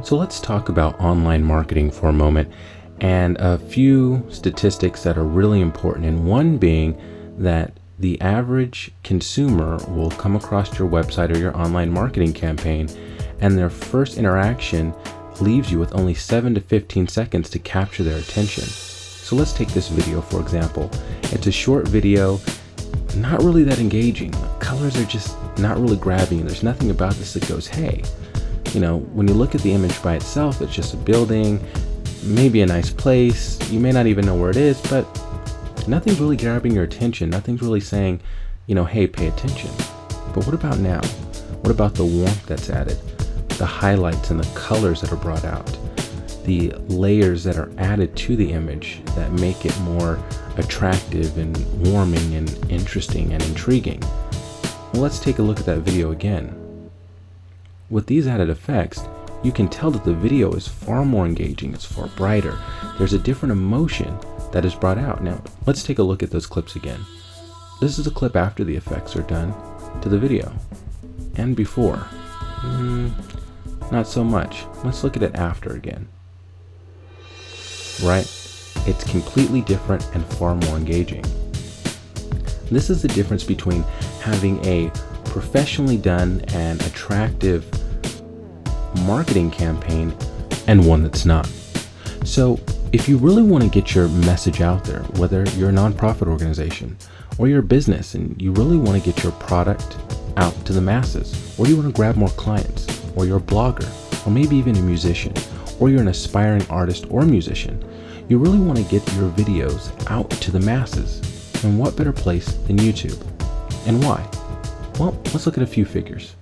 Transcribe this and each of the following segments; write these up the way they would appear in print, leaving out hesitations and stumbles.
So let's talk about online marketing for a moment and a few statistics that are really important. And one being that the average consumer will come across your website or your online marketing campaign, and their first interaction leaves you with only 7 to 15 seconds to capture their attention. So let's take this video, for example. It's a short video, not really that engaging. The colors are just not really grabbing. There's nothing about this that goes, hey, when you look at the image by itself, it's just a building, maybe a nice place. You may not even know where it is, but nothing's really grabbing your attention. Nothing's really saying, hey, pay attention. But what about now? What about the warmth that's added? The highlights and the colors that are brought out? The layers that are added to the image that make it more attractive and warming and interesting and intriguing? Well, let's take a look at that video again. With these added effects, you can tell that the video is far more engaging, it's far brighter. There's a different emotion that is brought out. Now, let's take a look at those clips again. This is a clip after the effects are done to the video. And before. Not so much. Let's look at it after again. Right? It's completely different and far more engaging. This is the difference between having a professionally done and attractive marketing campaign and one that's not. So if you really want to get your message out there, whether you're a nonprofit organization or you're a business and you really want to get your product out to the masses, or you want to grab more clients, or you're a blogger, or maybe even a musician, or you're an aspiring artist or musician, you really want to get your videos out to the masses. And what better place than YouTube? And why? Well, let's look at a few figures.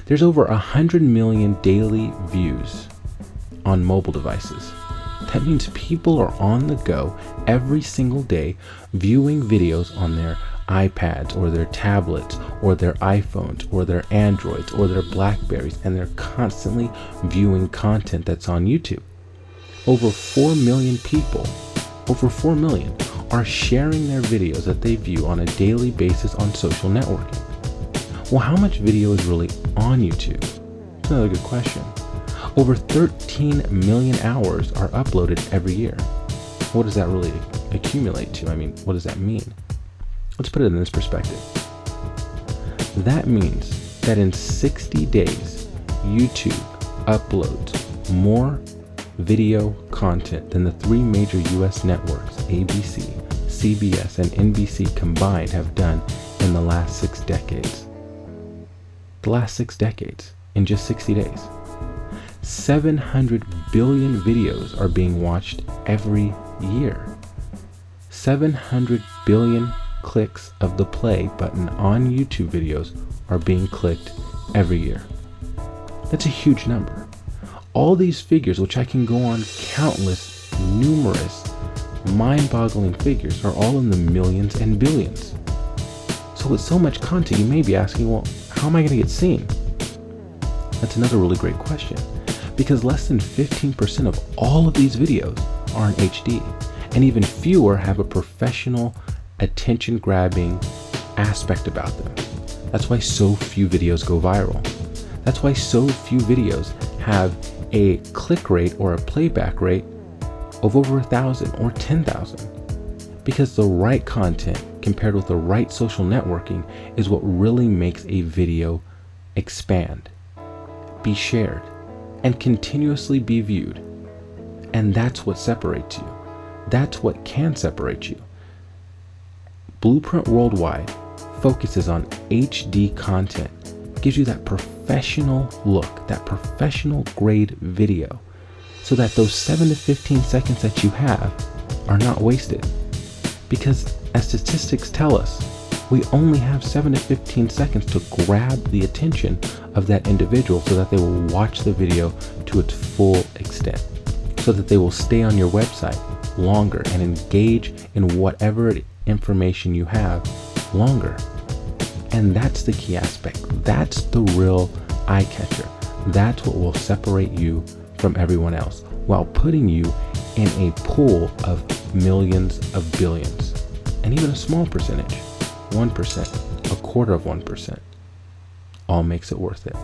There's over 100 million daily views on mobile devices. That means people are on the go every single day viewing videos on their iPads or their tablets or their iPhones or their Androids or their Blackberries, and they're constantly viewing content that's on YouTube. Over 4 million people, over 4 million, are sharing their videos that they view on a daily basis on social networking. Well, how much video is really on YouTube? That's another good question. Over 13 million hours are uploaded every year. What does that really accumulate to? What does that mean? Let's put it in this perspective. That means that in 60 days, YouTube uploads more video content than the 3 major US networks, ABC, CBS, and NBC combined, have done in the last 6 decades. The last 6 decades, in just 60 days. 700 billion videos are being watched every year. 700 billion clicks of the play button on YouTube videos are being clicked every year. That's a huge number. All these figures, which I can go on countless, numerous, mind-boggling figures, are all in the millions and billions. So with so much content, you may be asking, well, how am I going to get seen? That's another really great question, because less than 15% of all of these videos are in HD, and even fewer have a professional, attention-grabbing aspect about them. That's why so few videos go viral. That's why so few videos have a click rate or a playback rate of over 1,000 or 10,000. Because the right content compared with the right social networking is what really makes a video expand, be shared, and continuously be viewed. And that's what separates you. That's what can separate you. Blueprint Worldwide focuses on HD content, gives you that professional look, that professional grade video, so that those 7 to 15 seconds that you have are not wasted. Because as statistics tell us, we only have 7 to 15 seconds to grab the attention of that individual so that they will watch the video to its full extent, so that they will stay on your website longer and engage in whatever information you have longer. And that's the key aspect. That's the real eye catcher. That's what will separate you from everyone else, while putting you in a pool of millions of billions. And even a small percentage, 1%, a quarter of 1%, all makes it worth it.